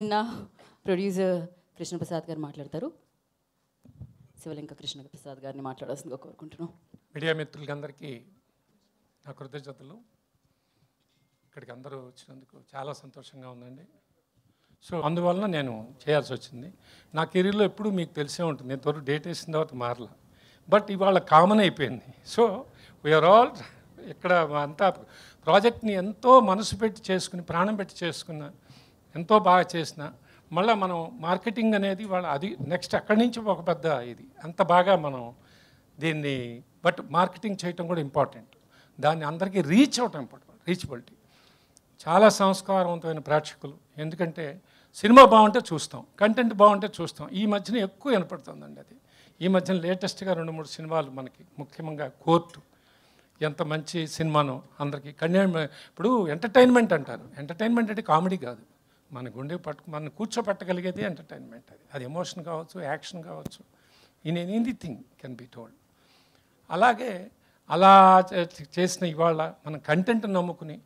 నా ప్రొడ్యూసర్ కృష్ణప్రసాద్ గారు మాట్లాడతారు. శివలింక కృష్ణప్రసాద్ గారిని మాట్లాడాల్సిందిగా కోరుకుంటున్నాం. మీడియా మిత్రులందరికీ నా కృతజ్ఞతలు. ఇక్కడికి అందరూ వచ్చినందుకు చాలా సంతోషంగా ఉందండి. సో అందువలన నేను చేయాల్సి వచ్చింది. నా కెరీర్లో ఎప్పుడు మీకు తెలిసే ఉంటుంది, నేను త్వరగా డేట్ వేసిన తర్వాత మారలా. బట్ ఇవాళ కామన్ అయిపోయింది. సో వీఆర్ ఆల్ ఇక్కడ అంతా ప్రాజెక్ట్ని ఎంతో మనసు పెట్టి చేసుకుని, ప్రాణం పెట్టి చేసుకున్న, ఎంతో బాగా చేసిన, మళ్ళీ మనం మార్కెటింగ్ అనేది వాళ్ళ అది నెక్స్ట్ అక్కడి నుంచి ఒక పెద్ద ఇది అంత బాగా మనం దీన్ని బట్ మార్కెటింగ్ చేయటం కూడా ఇంపార్టెంట్. దాన్ని అందరికీ రీచ్ అవటం ఇంపార్టెంట్. రీచబిలిటీ చాలా సంస్కారవంతమైన ప్రేక్షకులు. ఎందుకంటే సినిమా బాగుంటే చూస్తాం, కంటెంట్ బాగుంటే చూస్తాం. ఈ మధ్యన ఎక్కువ వినపడుతుందండి అది. ఈ మధ్యన లేటెస్ట్గా 2-3 సినిమాలు మనకి, ముఖ్యంగా కోర్టు ఎంత మంచి సినిమానో అందరికీ ఇప్పుడు ఎంటర్టైన్మెంట్ అంటారు. ఎంటర్టైన్మెంట్ అంటే కామెడీ కాదు, మన గుండె మన కూర్చోపెట్టగలిగేది ఎంటర్టైన్మెంట్. అది ఎమోషన్ కావచ్చు, యాక్షన్ కావచ్చు, in anything can be told. అలాగే అలా చేసిన ఇవాళ మన కంటెంట్ నమ్ముకుని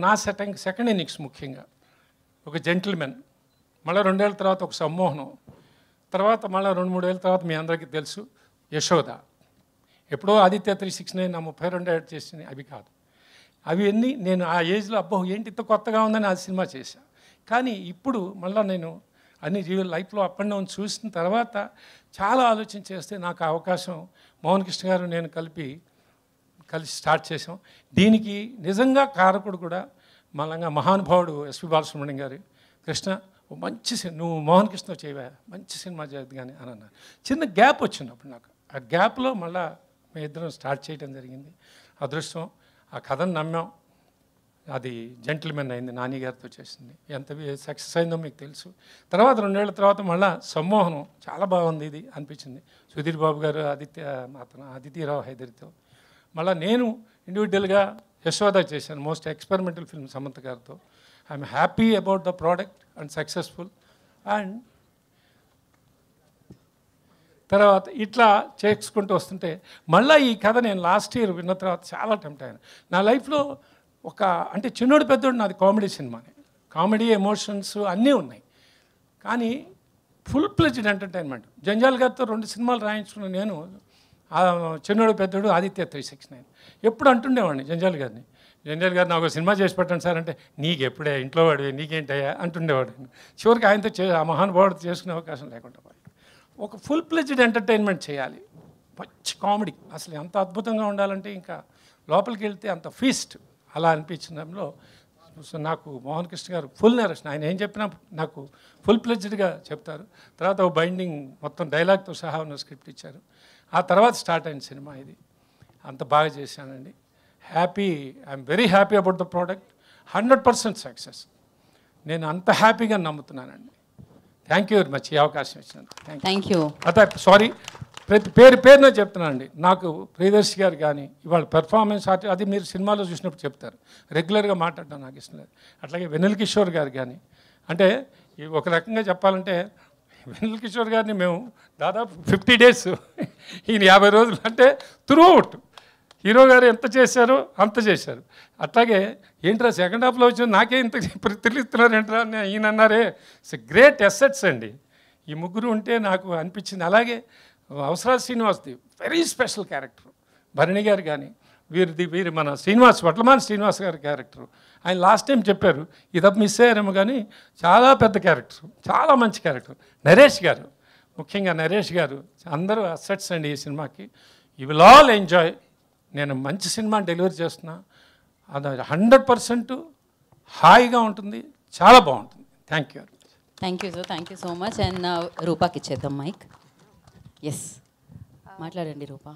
నా సెకండ్ ఇన్నింగ్స్ ముఖ్యంగా ఒక జెంటిల్మెన్, మళ్ళీ 2 ఏళ్ళ తర్వాత ఒక సమ్మోహనం, తర్వాత మళ్ళీ 2-3 ఏళ్ళ తర్వాత మీ అందరికీ తెలుసు యశోద. ఎప్పుడో ఆదిత్య 369 నా 32 ఏళ్ళు చేసింది అవి కాదు. అవి అన్నీ నేను ఆ ఏజ్లో అబ్బో ఏంటి ఇంత కొత్తగా ఉందని ఆ సినిమా చేశాను. కానీ ఇప్పుడు మళ్ళీ నేను అన్ని లైఫ్లో అప్ అండ్ డౌన్ చూసిన తర్వాత చాలా ఆలోచన చేస్తే నాకు అవకాశం మోహన్ కృష్ణ గారు నేను కలిసి స్టార్ట్ చేసాం. దీనికి నిజంగా కారకుడు కూడా మళ్ళంగా మహానుభావుడు ఎస్పి బాలసుబ్రహ్మణ్యం గారు. కృష్ణ మంచి నువ్వు మోహన్ కృష్ణ చేయవా, మంచి సినిమా చేయదు కానీ అని అన్నారు. చిన్న గ్యాప్ వచ్చినప్పుడు నాకు ఆ గ్యాప్లో మళ్ళీ మేము ఇద్దరం స్టార్ట్ చేయడం జరిగింది. అదృష్టం, ఆ కథను నమ్మాం. అది జెంటిల్మెన్ అయింది, నాని గారితో చేసింది. ఎంత సక్సెస్ అయిందో మీకు తెలుసు. తర్వాత 2 ఏళ్ల తర్వాత మళ్ళీ సమ్మోహనం చాలా బాగుంది ఇది అనిపించింది. సుధీర్ బాబు గారు, అదితిరావు హైదరితో. మళ్ళీ నేను ఇండివిజువల్గా యశోద చేశాను, మోస్ట్ ఎక్స్పెరిమెంటల్ ఫిల్మ్ సమంత గారితో. I'm happy about the product and successful. And తర్వాత ఇట్లా చేసుకుంటూ వస్తుంటే మళ్ళీ ఈ కథ నేను లాస్ట్ ఇయర్ విన్న తర్వాత చాలా టెంప్ట్ అయ్యాను. నా లైఫ్లో అంటే చిన్నోడు పెద్దోడు నాది కామెడీ సినిమానే. కామెడీ, ఎమోషన్స్ అన్నీ ఉన్నాయి, కానీ ఫుల్ ప్లెజ్డ్ ఎంటర్టైన్మెంట్. జంజాల్ గారితో 2 సినిమాలు రాయించుకున్న నేను చిన్నోడు పెద్దోడు, ఆదిత్య 369 ఎప్పుడు అంటుండేవాడిని జంజాల్ గారు నాకు సినిమా చేసి పెట్టండి సార్ అంటే, నీకు ఎప్పుడే ఇంట్లో వాడివి నీకేంటయ్యా అంటుండేవాడు. చివరికి ఆయనతో ఆ మహానుభావుడితో చేసుకునే అవకాశం లేకుండా పోయి ఒక ఫుల్ ప్లెజ్డ్ ఎంటర్టైన్మెంట్ చేయాలి, మంచి కామెడీ. అసలు ఎంత అద్భుతంగా ఉండాలంటే ఇంకా లోపలికి వెళ్తే అంత ఫీస్ట్ అలా అనిపించడంలో నాకు మోహన్ కృష్ణ గారు ఫుల్ నరేషన్. ఆయన ఏం చెప్పినా నాకు ఫుల్ ప్లెజ్డ్గా చెప్తారు. తర్వాత ఒక బైండింగ్ మొత్తం డైలాగ్తో సహా ఉన్న స్క్రిప్ట్ ఇచ్చారు. ఆ తర్వాత స్టార్ట్ అయిన సినిమా ఇది. అంత బాగా చేశానండి. I'm very happy about the product. 100% success. నేను అంత హ్యాపీగా నమ్ముతున్నానండి. థ్యాంక్ యూ వెరీ మచ్ ఈ అవకాశం ఇచ్చినందుకు. Thank you. సారీ, ప్రతి పేరున చెప్తున్నానండి. నాకు ప్రియదర్శి గారు కానీ ఇవాళ పెర్ఫార్మెన్స్ అది మీరు సినిమాలో చూసినప్పుడు చెప్తారు, రెగ్యులర్గా మాట్లాడడం నాకు ఇష్టం లేదు. అట్లాగే వెన్నెల కిషోర్ గారు కానీ, అంటే ఒక రకంగా చెప్పాలంటే వెన్నెల కిషోర్ గారిని మేము దాదాపు 50 days ఈయన 50 రోజులు అంటే త్రూఅవుట్ హీరో గారు ఎంత చేశారో అంత చేశారు. అట్లాగే ఏంట్రా సెకండ్ హాఫ్లో వచ్చిన నాకే ఇంత తెలియస్తున్నారు ఏంట్రా అని ఈయన అన్నారే. ఇట్స్ గ్రేట్ అసెట్స్ అండి ఈ ముగ్గురు ఉంటే నాకు అనిపించింది. అలాగే అవసరాలు శ్రీనివాస్ది very special character. Bharani garu కానీ వీరి మన వడ్లమాన్ శ్రీనివాస్ గారి క్యారెక్టర్ ఆయన లాస్ట్ టైం చెప్పారు, ఇది మిస్ అయ్యారేమో కానీ చాలా పెద్ద క్యారెక్టర్, చాలా మంచి క్యారెక్టర్. నరేష్ గారు, ముఖ్యంగా నరేష్ గారు అందరూ అసెట్స్ అండి ఈ సినిమాకి. You will all enjoy. నేను మంచి సినిమా డెలివరీ చేస్తున్నా, అది 100% హాయిగా ఉంటుంది, చాలా బాగుంటుంది. Thank you. Thank you sir, thank you so much. And రూపాకి ఇచ్చేద్దాం మైక్. ఎస్, మాట్లాడండి రూపా.